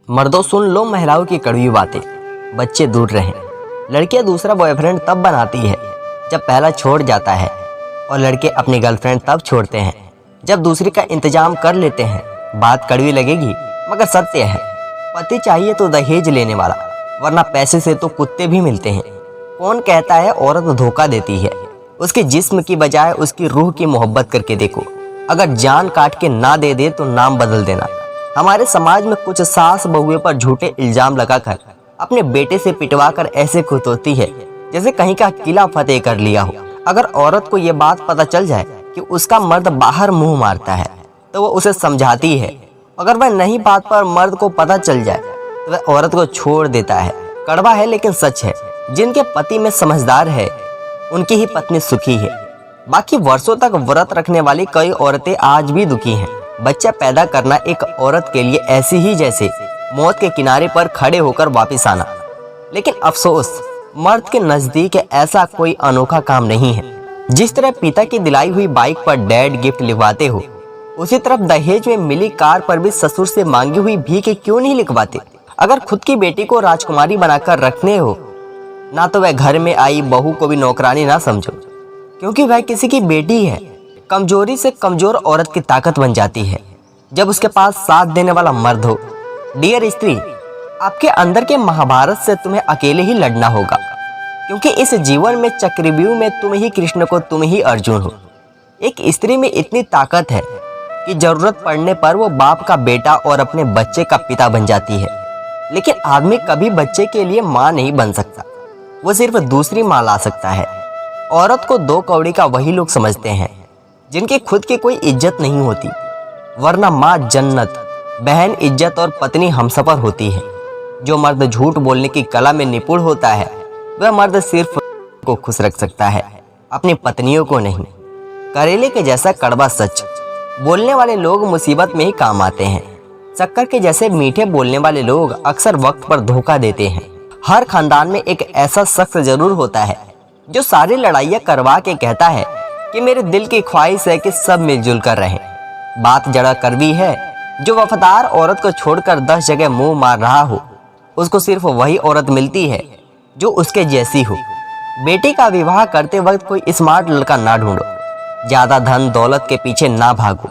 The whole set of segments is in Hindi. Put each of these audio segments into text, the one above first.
मर्दों सुन लो महिलाओं की कड़वी बातें, बच्चे दूर रहें। लड़कियां दूसरा बॉयफ्रेंड तब बनाती है जब पहला छोड़ जाता है, और लड़के अपनी गर्लफ्रेंड तब छोड़ते हैं जब दूसरी का इंतजाम कर लेते हैं। बात कड़वी लगेगी मगर सत्य है। पति चाहिए तो दहेज लेने वाला, वरना पैसे से तो कुत्ते भी मिलते हैं। कौन कहता है औरत धोखा देती है? उसके जिस्म की बजाय उसकी रूह की मोहब्बत करके देखो। अगर जान काट के ना दे दे तो नाम बदल देना। हमारे समाज में कुछ सास बहुए पर झूठे इल्जाम लगाकर अपने बेटे से पिटवा कर ऐसे खुतोती है जैसे कहीं का किला फतेह कर लिया हो। अगर औरत को ये बात पता चल जाए कि उसका मर्द बाहर मुंह मारता है तो वो उसे समझाती है। अगर वह नहीं बात पर मर्द को पता चल जाए तो वह औरत को छोड़ देता है। कड़वा है लेकिन सच है। जिनके पति में समझदार है उनकी ही पत्नी सुखी है। बाकी वर्षों तक व्रत रखने वाली कई औरतें आज भी दुखी हैं। बच्चा पैदा करना एक औरत के लिए ऐसी ही जैसे मौत के किनारे पर खड़े होकर वापस आना। लेकिन अफसोस, मर्द के नजदीक ऐसा कोई अनोखा काम नहीं है। जिस तरह पिता की दिलाई हुई बाइक पर डैड गिफ्ट लिखवाते हो, उसी तरफ दहेज में मिली कार पर भी ससुर से मांगी हुई भीख क्यों नहीं लिखवाते? अगर खुद की बेटी को राजकुमारी बनाकर रखने हो ना, तो वह घर में आई बहू को भी नौकरानी ना समझो, क्योंकि वह किसी की बेटी है। कमजोरी से कमजोर औरत की ताकत बन जाती है जब उसके पास साथ देने वाला मर्द हो। डियर स्त्री, आपके अंदर के महाभारत से तुम्हें अकेले ही लड़ना होगा, क्योंकि इस जीवन में चक्रव्यूह में तुम ही कृष्ण को तुम ही अर्जुन हो। एक स्त्री में इतनी ताकत है कि जरूरत पड़ने पर वो बाप का बेटा और अपने बच्चे का पिता बन जाती है। लेकिन आदमी कभी बच्चे के लिए माँ नहीं बन सकता, वो सिर्फ दूसरी माँ ला सकता है। औरत को दो कौड़ी का वही लोग समझते हैं जिनकी खुद की कोई इज्जत नहीं होती, वरना माँ जन्नत, बहन इज्जत और पत्नी हमसफर होती है। जो मर्द झूठ बोलने की कला में निपुण होता है वह मर्द सिर्फ को खुश रख सकता है, अपनी पत्नियों को नहीं। करेले के जैसा कड़वा सच, बोलने वाले लोग मुसीबत में ही काम आते हैं। शक्कर के जैसे मीठे बोलने वाले लोग अक्सर वक्त पर धोखा देते हैं। हर खानदान में एक ऐसा शख्स जरूर होता है जो सारी लड़ाइयाँ करवा के कहता है कि मेरे दिल की ख्वाहिश है कि सब मिलजुल कर रहें। बात जरा कड़वी है। जो वफादार औरत को छोड़कर 10 जगह मुंह मार रहा हो, उसको सिर्फ वही औरत मिलती है जो उसके जैसी हो। बेटी का विवाह करते वक्त कोई स्मार्ट लड़का ना ढूंढो, ज्यादा धन दौलत के पीछे ना भागो।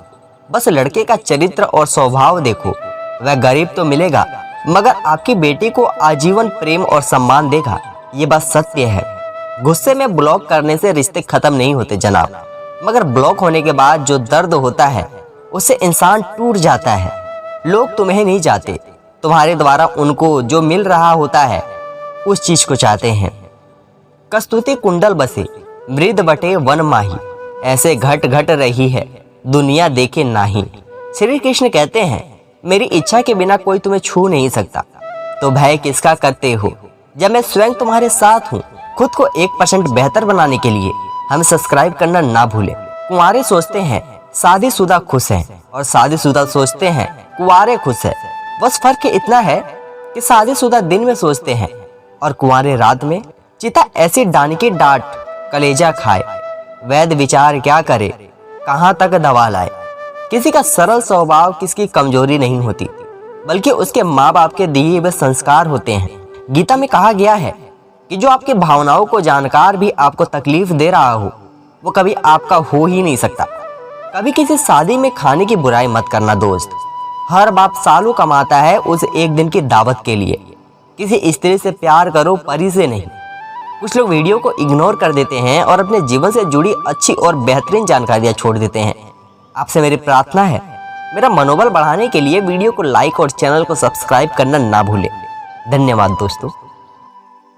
बस लड़के का चरित्र और स्वभाव देखो। वह गरीब तो मिलेगा मगर आपकी बेटी को आजीवन प्रेम और सम्मान देगा। ये बात सत्य है। गुस्से में ब्लॉक करने से रिश्ते खत्म नहीं होते जनाब, मगर ब्लॉक होने के बाद जो दर्द होता है उससे इंसान टूट जाता है। लोग तुम्हें नहीं चाहते, तुम्हारे द्वारा उनको जो मिल रहा होता है उस चीज को चाहते हैं। कस्तूती कुंडल बसे मृद बटे वन माही, ऐसे घट घट रही है दुनिया देखे नाही। श्री कृष्ण कहते हैं, मेरी इच्छा के बिना कोई तुम्हें छू नहीं सकता, तो भय किसका करते हो जब मैं स्वयं तुम्हारे साथ हूँ। खुद को 1% बेहतर बनाने के लिए हमें सब्सक्राइब करना ना भूलें। कुंवारे सोचते हैं शादीशुदा खुश हैं और शादीशुदा सोचते हैं कुंवारे खुश हैं। बस फर्क इतना है कि शादीशुदा दिन में सोचते हैं और कुंवारे रात में। चिता ऐसी डांड की डांट कलेजा खाए, वैद्य विचार क्या करे कहाँ तक दवा लाए। किसी का सरल स्वभाव किसकी कमजोरी नहीं होती, बल्कि उसके माँ बाप के दिए हुए संस्कार होते हैं। गीता में कहा गया है कि जो आपकी भावनाओं को जानकार भी आपको तकलीफ दे रहा हो वो कभी आपका हो ही नहीं सकता। कभी किसी शादी में खाने की बुराई मत करना दोस्त। हर बाप सालों कमाता है उस एक दिन की दावत के लिए। किसी स्त्री से प्यार करो, परी से नहीं। कुछ लोग वीडियो को इग्नोर कर देते हैं और अपने जीवन से जुड़ी अच्छी और बेहतरीन जानकारियां छोड़ देते हैं। आपसे मेरी प्रार्थना है, मेरा मनोबल बढ़ाने के लिए वीडियो को लाइक और चैनल को सब्सक्राइब करना ना भूलें। धन्यवाद दोस्तों।